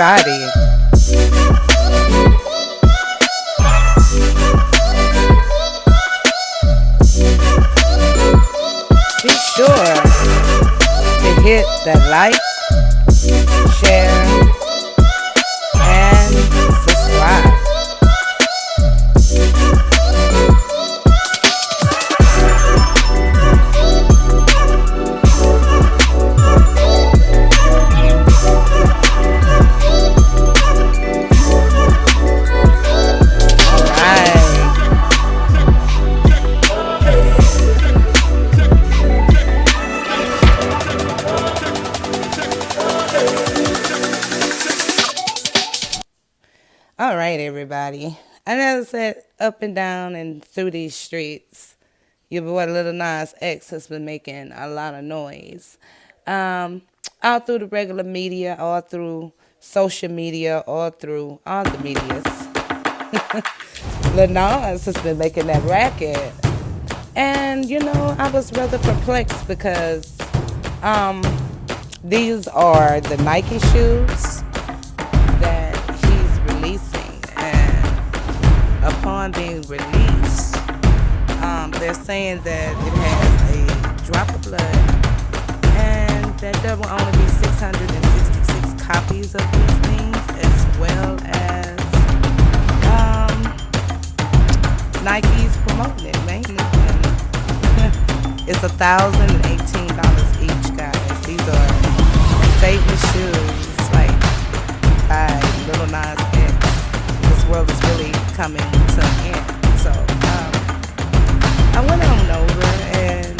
everybody. Be sure to hit that like, share, and subscribe. All right, everybody. I never said up and down and through these streets, your boy Little Nas X has been making a lot of noise. All through the regular media, all through social media, all through all the medias. Lil Nas has been making that racket. And, I was rather perplexed because these are the Nike shoes that he's releasing. And upon being released, they're saying that it has a drop of blood and that there will only be 666 copies of these things, as well as Nike's promoting it mainly. It's $1,018 each, guys. These are Satan shoes, like by Little Nas X. This world is really coming to an end. So I went on over and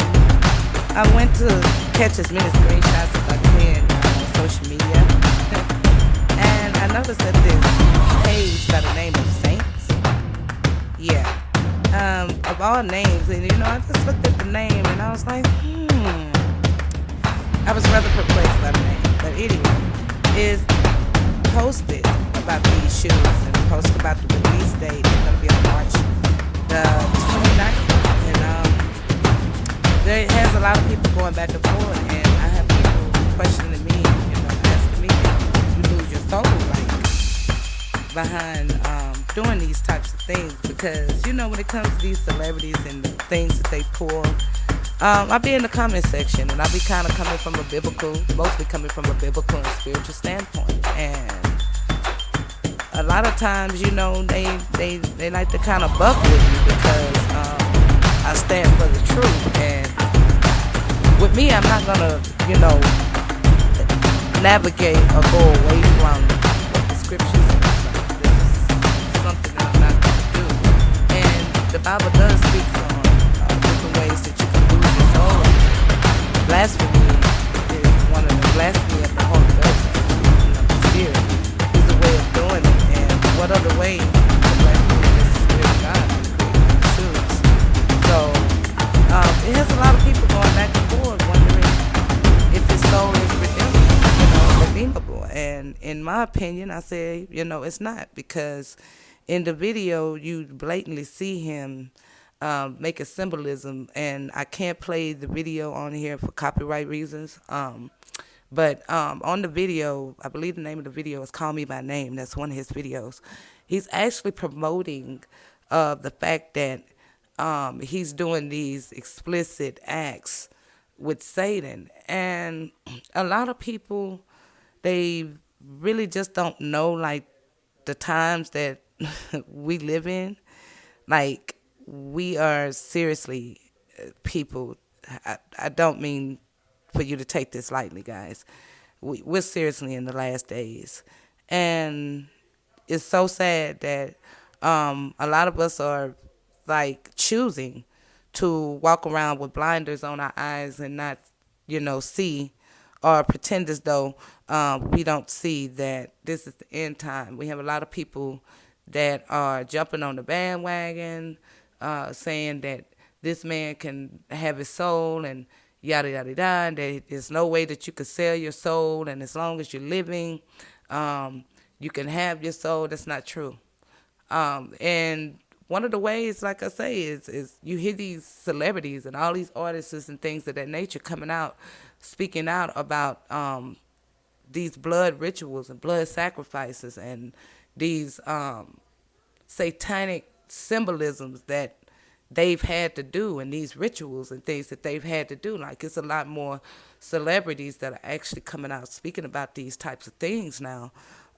I went to catch as many screenshots as I can on social media, and I noticed that this page by the name of Saints, yeah. Of all names, and I just looked at the name and I was like, I was rather perplexed by the name. But anyway, is posted about these shoes and posted about the release date. It's going to be on March the 29th. And there has a lot of people going back and forth, and I have people questioning me, asking me, you lose your soul, like, behind doing these types of things, because when it comes to these celebrities and the things that they pull, I'll be in the comment section and I'll be kind of mostly coming from a biblical and spiritual standpoint, and a lot of times they like to kind of buck with me because I stand for the truth, and with me I'm not gonna navigate or go away from what the scriptures say. Something that I'm not going to do. And the Bible does speak on different ways that you can lose your soul. Blasphemy is one of the blasphemy of the Holy Ghost, of the Spirit, is a way of doing it. And what other way to blaspheme is the Spirit of God to create these shoes? So it has a lot of people going back and forth wondering if his soul is redeemable. And in my opinion, I say, it's not, because in the video, you blatantly see him make a symbolism, and I can't play the video on here for copyright reasons. But on the video, I believe the name of the video is Call Me By Name. That's one of his videos. He's actually promoting the fact that he's doing these explicit acts with Satan. And a lot of people, they really just don't know, like, the times that we live in. Like, we are seriously people. I don't mean for you to take this lightly, guys. We're seriously in the last days. And it's so sad that a lot of us are, like, choosing to walk around with blinders on our eyes and not, see or pretend as though we don't see that this is the end time. We have a lot of people that are jumping on the bandwagon, saying that this man can have his soul and yada, yada, yada, and that there's no way that you could sell your soul, and as long as you're living, you can have your soul. That's not true. And one of the ways, like I say, is you hear these celebrities and all these artists and things of that nature coming out, speaking out about these blood rituals and blood sacrifices and these satanic symbolisms that they've had to do and these rituals and things that they've had to do. Like it's a lot more celebrities that are actually coming out speaking about these types of things now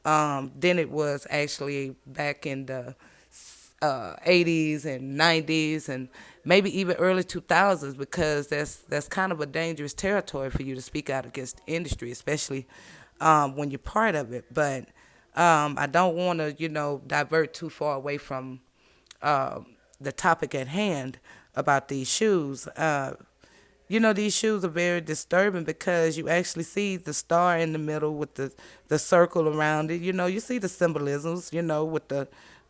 than it was actually back in the 80s and 90s and maybe even early 2000s, because that's kind of a dangerous territory for you to speak out against the industry, especially when you're part of it. But I don't want to, divert too far away from the topic at hand about these shoes. These shoes are very disturbing because you actually see the star in the middle with the circle around it. You see the symbolisms,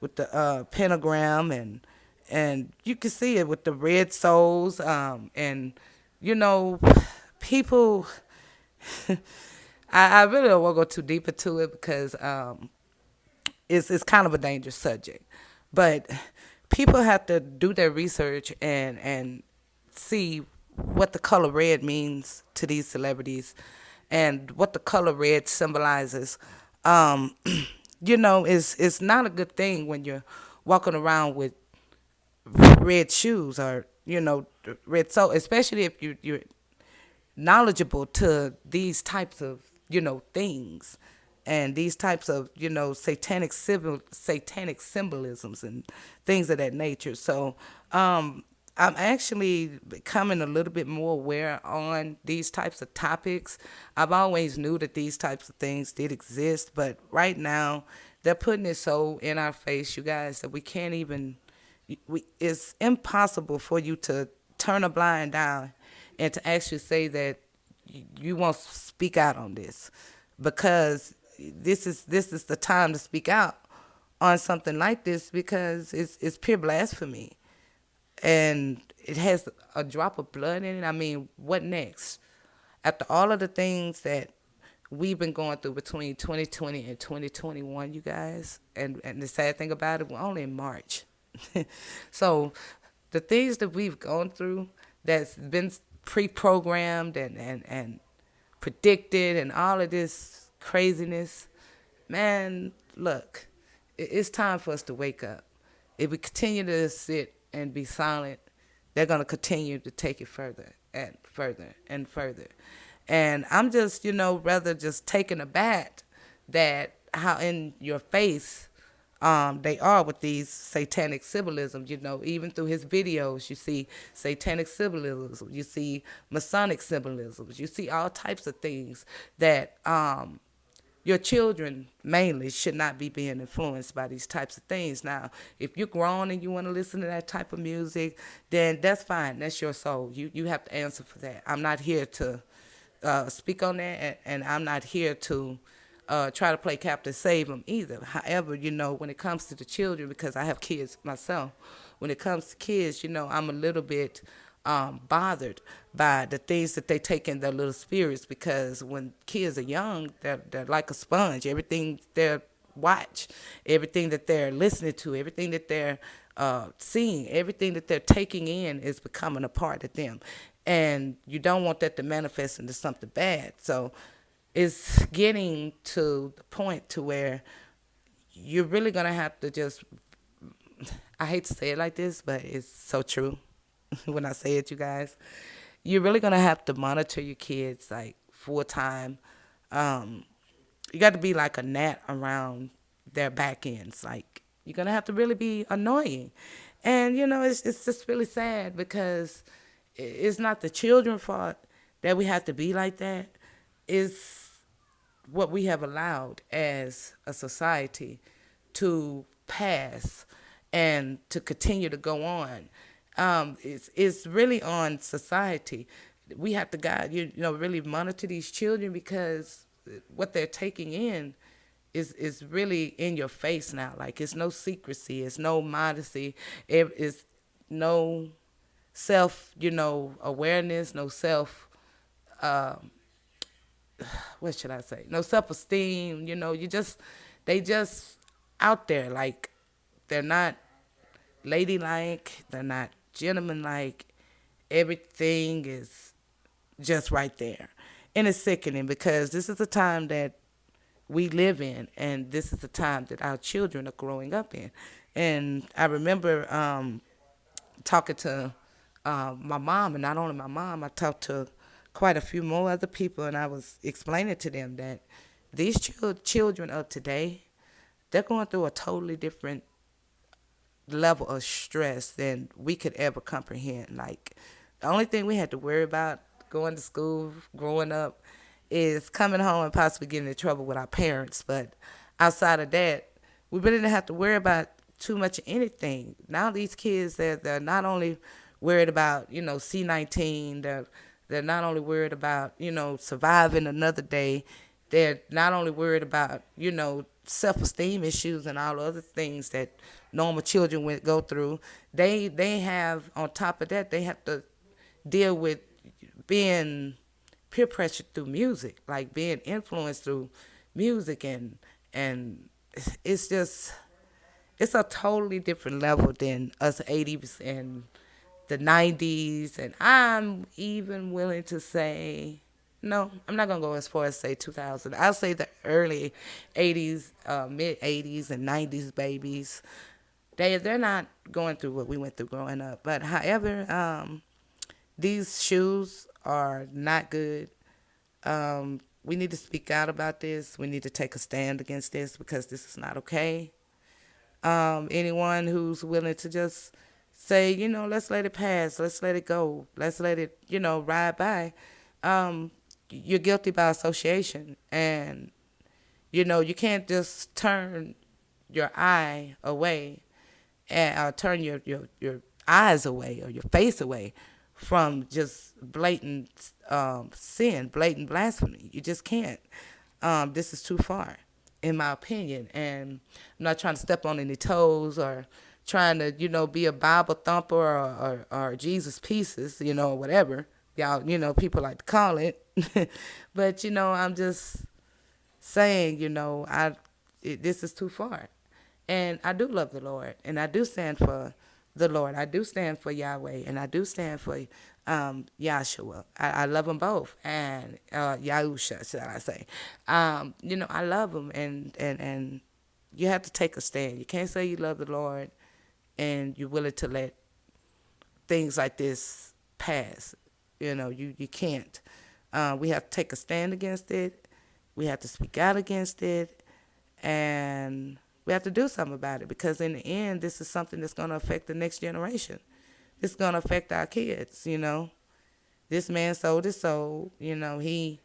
with the pentagram and you can see it with the red souls and you know people. I really don't want to go too deep into it because it's kind of a dangerous subject, but people have to do their research and see what the color red means to these celebrities and what the color red symbolizes. Um, it's not a good thing when you're walking around with red shoes or red soul, especially if you're knowledgeable to these types of things and these types of satanic symbolisms and things of that nature. So I'm actually becoming a little bit more aware on these types of topics. I've always knew that these types of things did exist, but right now they're putting it so in our face, you guys, that we can't even. It's impossible for you to turn a blind eye and to actually say that you won't speak out on this, because this is the time to speak out on something like this, because it's pure blasphemy and it has a drop of blood in it. I mean, what next? After all of the things that we've been going through between 2020 and 2021, you guys, and the sad thing about it, we're only in March. So the things that we've gone through that's been pre-programmed and predicted and all of this craziness, man, look, it's time for us to wake up. If we continue to sit and be silent, they're going to continue to take it further and further and further. And I'm just, rather just taken aback that how in your face they are with these satanic symbolisms. Even through his videos, you see satanic symbolisms, you see Masonic symbolisms, you see all types of things that your children mainly should not be being influenced by these types of things. Now, if you're grown and you want to listen to that type of music, then that's fine. That's your soul. You have to answer for that. I'm not here to speak on that, and I'm not here to try to play Captain Save them either. However, when it comes to the children, because I have kids myself, when it comes to kids, I'm a little bit bothered by the things that they take in their little spirits, because when kids are young, they're like a sponge. Everything they watch, everything that they're listening to, everything that they're seeing, everything that they're taking in is becoming a part of them. And you don't want that to manifest into something bad. So it's getting to the point to where you're really going to have to just, I hate to say it like this, but it's so true when I say it, you guys. You're really going to have to monitor your kids like full time. You got to be like a gnat around their back ends. Like, you're going to have to really be annoying. And, it's just really sad, because it's not the children's fault that we have to be like that. It's what we have allowed as a society to pass and to continue to go on. It's really on society. We have to guide, really monitor these children, because what they're taking in is really in your face now. Like, it's no secrecy, it's no modesty, it's no self, awareness, no self, what should I say? No self-esteem. They just out there, like, they're not ladylike, they're not gentlemanlike. Everything is just right there. And it's sickening because this is the time that we live in, and this is the time that our children are growing up in. And I remember talking to my mom, and not only my mom, I talked to quite a few more other people, and I was explaining to them that these children of today, they're going through a totally different level of stress than we could ever comprehend. Like, the only thing we had to worry about going to school, growing up, is coming home and possibly getting in trouble with our parents. But outside of that, we really didn't have to worry about too much of anything. Now these kids, they're not only worried about, C-19, they're not only worried about, surviving another day. They're not only worried about, self-esteem issues and all other things that normal children would go through. They have, on top of that, they have to deal with being peer pressure through music, like being influenced through music, and it's just, it's a totally different level than us 80s and the 90s, and I'm even willing to say, no, I'm not gonna go as far as say 2000. I'll say the early 80s, mid 80s and 90s babies. They're not going through what we went through growing up. But however, these shoes are not good. We need to speak out about this. We need to take a stand against this because this is not okay. Anyone who's willing to just say, let's let it pass, let's let it go, let's let it, ride by, you're guilty by association. And, you can't just turn your eye away and turn your eyes away or your face away from just blatant sin, blatant blasphemy. You just can't. This is too far, in my opinion. And I'm not trying to step on any toes or trying to, be a Bible thumper or Jesus pieces, whatever y'all, people like to call it. But, I'm just saying, this is too far. And I do love the Lord, and I do stand for the Lord. I do stand for Yahweh, and I do stand for Yahshua. I love them both, and Yahusha, shall I say. I love them, and you have to take a stand. You can't say you love the Lord and you're willing to let things like this pass. You can't. We have to take a stand against it. We have to speak out against it, and we have to do something about it, because in the end, this is something that's going to affect the next generation. It's going to affect our kids, This man sold his soul. He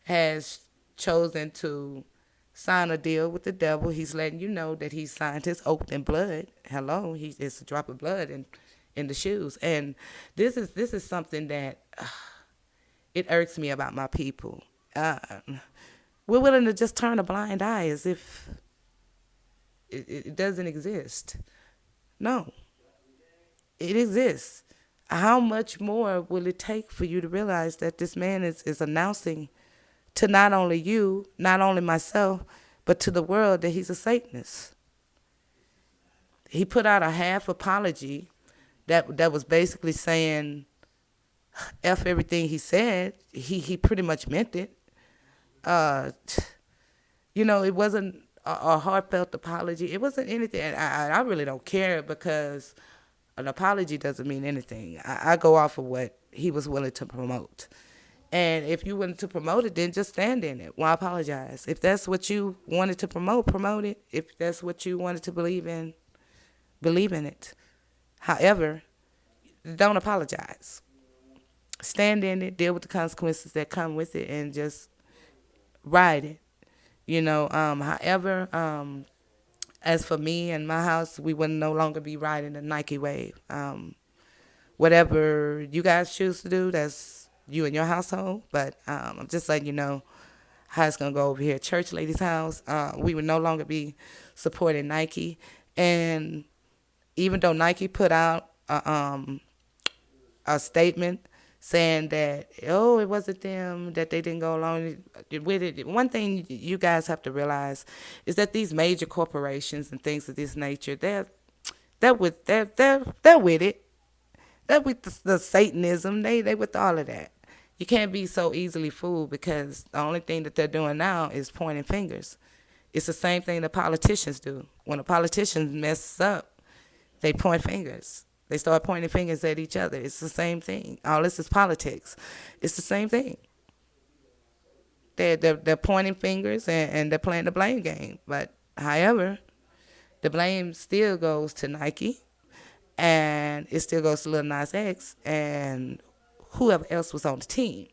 has chosen to sign a deal with the devil. He's letting you know that he signed his oath in blood. Hello, it's a drop of blood in the shoes. And this is something that it irks me about my people. We're willing to just turn a blind eye as if it doesn't exist. No, it exists. How much more will it take for you to realize that this man is announcing to not only you, not only myself, but to the world that he's a Satanist? He put out a half apology that was basically saying, F everything he said. He pretty much meant it. It wasn't a heartfelt apology. It wasn't anything. I really don't care, because an apology doesn't mean anything. I go off of what he was willing to promote. And if you're willing to promote it, then just stand in it. Why apologize? If that's what you wanted to promote it. If that's what you wanted to believe in it. However, don't apologize. Stand in it, deal with the consequences that come with it, and just ride it. However, as for me and my house, we would no longer be riding the Nike wave. Whatever you guys choose to do, that's you and your household. But I'm just letting you know how it's going to go over here at Church Lady's house. We would no longer be supporting Nike. And even though Nike put out a statement saying that, it wasn't them, that they didn't go along with it. One thing you guys have to realize is that these major corporations and things of this nature, they're with it. They're with the Satanism. They with all of that. You can't be so easily fooled because the only thing that they're doing now is pointing fingers. It's the same thing that politicians do. When a politician messes up, they point fingers. They start pointing fingers at each other. It's the same thing. All this is politics. It's the same thing. They're pointing fingers and they're playing the blame game. But however, the blame still goes to Nike and it still goes to Lil Nas X and whoever else was on the team.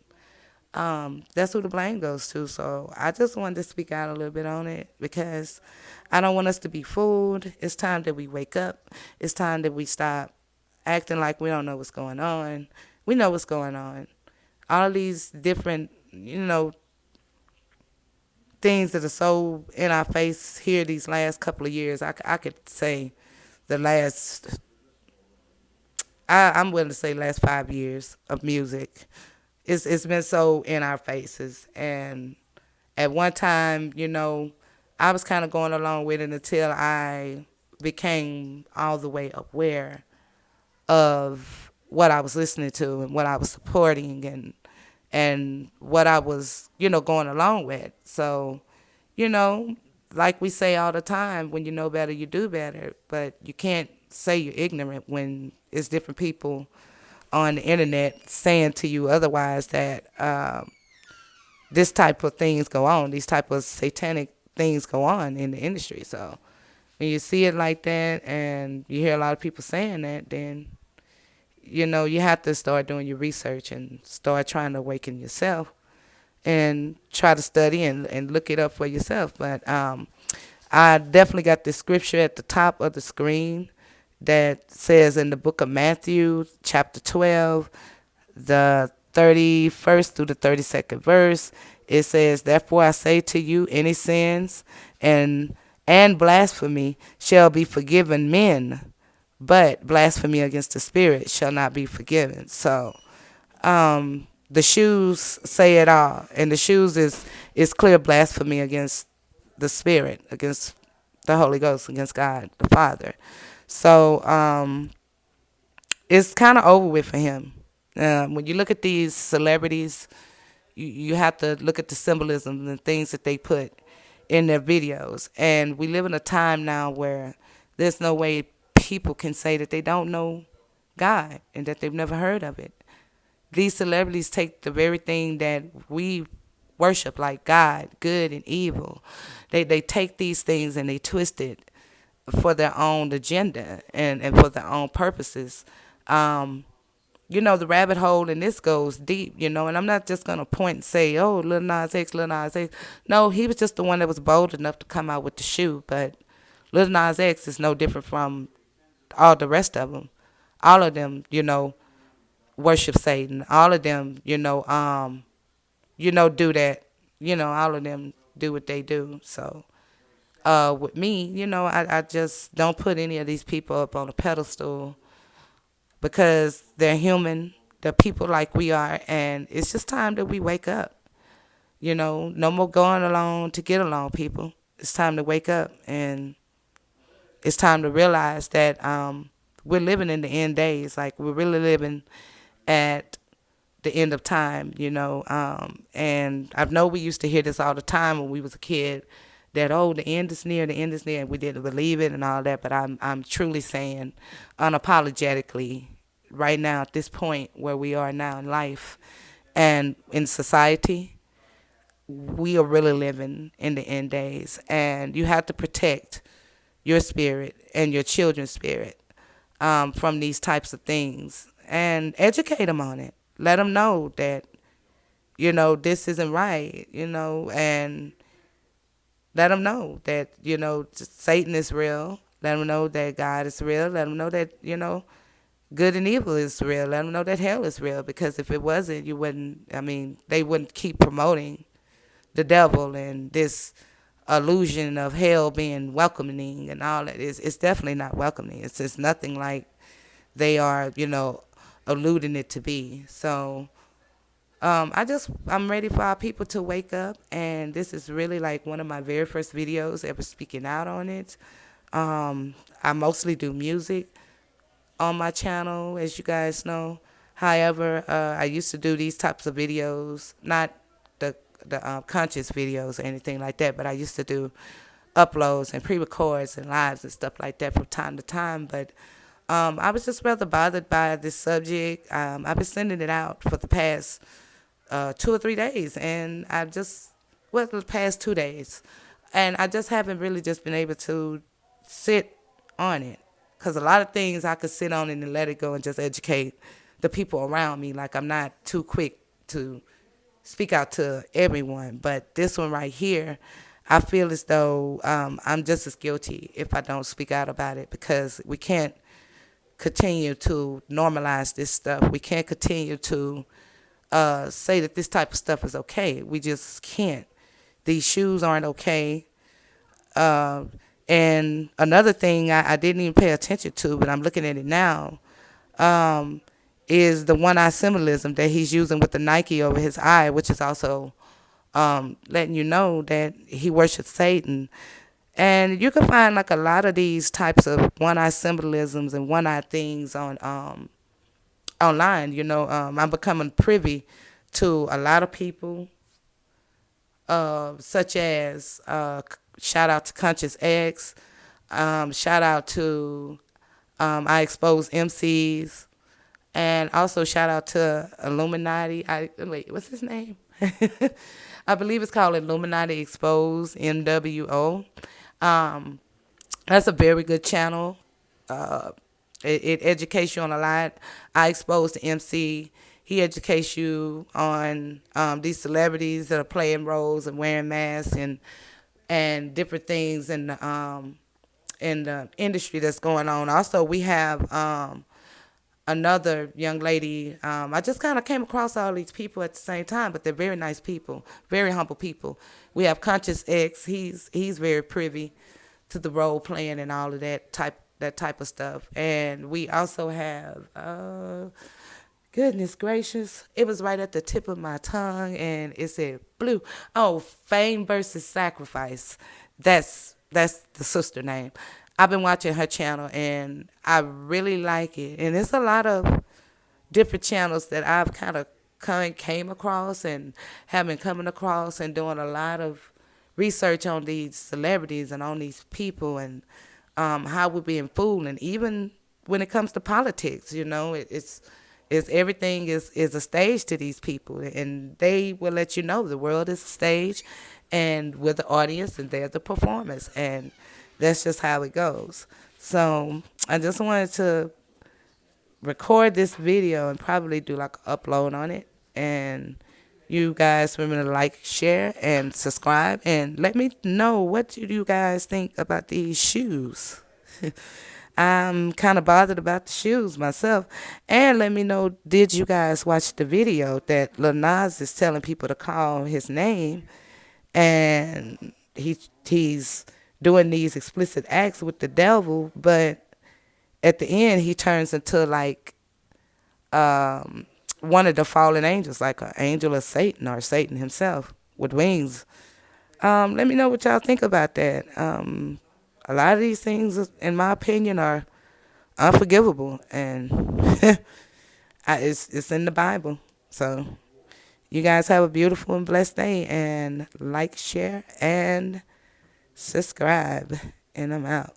That's who the blame goes to. So I just wanted to speak out a little bit on it because I don't want us to be fooled. It's time that we wake up. It's time that we stop acting like we don't know what's going on. We know what's going on. All of these different, things that are so in our face here these last couple of years. I could say the last, I'm willing to say last 5 years of music. It's been so in our faces. And at one time, I was kind of going along with it until I became all the way aware of what I was listening to and what I was supporting and what I was, going along with. So, you know, like we say all the time, when you know better, you do better. But you can't say you're ignorant when it's different people on the internet saying to you otherwise that this type of things go on, these type of satanic things go on in the industry. So when you see it like that and you hear a lot of people saying that, then you have to start doing your research and start trying to awaken yourself and try to study and look it up for yourself. But I definitely got the scripture at the top of the screen that says in the book of Matthew, chapter 12, the 31st through the 32nd verse. It says, "Therefore I say to you, any sins and blasphemy shall be forgiven men, but blasphemy against the Spirit shall not be forgiven." So the shoes say it all, and the shoes is clear blasphemy against the Spirit, against the Holy Ghost, against God the Father. So it's kind of over with for him. When you look at these celebrities, you have to look at the symbolism and things that they put in their videos. And we live in a time now where there's no way people can say that they don't know God and that they've never heard of it. These celebrities take the very thing that we worship, like God, good and evil. They take these things and they twist it for their own agenda and for their own purposes. The rabbit hole in this goes deep, and I'm not just going to point and say, oh, Lil Nas X, Lil Nas X. No, he was just the one that was bold enough to come out with the shoe, but Lil Nas X is no different from all the rest of them. All of them, worship Satan. All of them, do that. All of them do what they do. So with me, I just don't put any of these people up on a pedestal because they're human. They're people like we are, and it's just time that we wake up. No more going along to get along, people. It's time to wake up, and it's time to realize that we're living in the end days. Like, we're really living at the end of time, and I know we used to hear this all the time when we was a kid, that, oh, the end is near, and we didn't believe it and all that. But I'm truly saying, unapologetically, right now at this point where we are now in life and in society, we are really living in the end days, and you have to protect your spirit and your children's spirit from these types of things and educate them on it. Let them know that, this isn't right, and let them know that, Satan is real. Let them know that God is real. Let them know that, good and evil is real. Let them know that hell is real, because if it wasn't, they wouldn't keep promoting the devil and this illusion of hell being welcoming and all that. It's definitely not welcoming. It's just nothing like they are, alluding it to be. So I'm ready for our people to wake up, and this is really like one of my very first videos ever speaking out on it. I mostly do music on my channel, as you guys know. However, I used to do these types of videos, not the conscious videos or anything like that, but I used to do uploads and pre-records and lives and stuff like that from time to time. But I was just rather bothered by this subject. I've been sending it out for the past 2 or 3 days, and the past 2 days, and I just haven't really just been able to sit on it, because a lot of things I could sit on it and let it go and just educate the people around me. Like, I'm not too quick to speak out to everyone, but this one right here, I feel as though I'm just as guilty if I don't speak out about it, because we can't continue to normalize this stuff. We can't continue to say that this type of stuff is okay. We just can't. These shoes aren't okay. And another thing I didn't even pay attention to, but I'm looking at it now, is the one-eye symbolism that he's using with the Nike over his eye, which is also letting you know that he worships Satan. And you can find like a lot of these types of one-eye symbolisms and one-eye things on online. I'm becoming privy to a lot of people, such as shout out to Conscious X, shout out to I Expose MCs, and also shout out to Illuminati. Wait, what's his name? I believe it's called Illuminati Expose, NWO. That's a very good channel. It educates you on a lot. I Expose the MC. He educates you on these celebrities that are playing roles and wearing masks and different things in the industry that's going on. Also, we have another young lady. I just kind of came across all these people at the same time, but they're very nice people, very humble people. We have Conscious X. He's very privy to the role playing and all of that type of stuff. And we also have goodness gracious, it was right at the tip of my tongue, and it said blue. Oh, Fame versus Sacrifice. That's the sister name. I've been watching her channel, and I really like it. And there's a lot of different channels that I've kind of came across and have been coming across and doing a lot of research on these celebrities and on these people and how we're being fooled. And even when it comes to politics, it's everything is a stage to these people, and they will let you know the world is a stage, and we're the audience, and they're the performers, and that's just how it goes. So I just wanted to record this video and probably do like an upload on it, and you guys remember to like, share, and subscribe, and let me know what do you guys think about these shoes. I'm kind of bothered about the shoes myself. And let me know, did you guys watch the video that Lil Nas is telling people to call his name, and he's doing these explicit acts with the devil, but at the end he turns into like one of the fallen angels, like an angel of Satan or Satan himself with wings. Let me know what y'all think about that. A lot of these things, in my opinion, are unforgivable, and it's in the Bible. So you guys have a beautiful and blessed day, and like, share, and subscribe, and I'm out.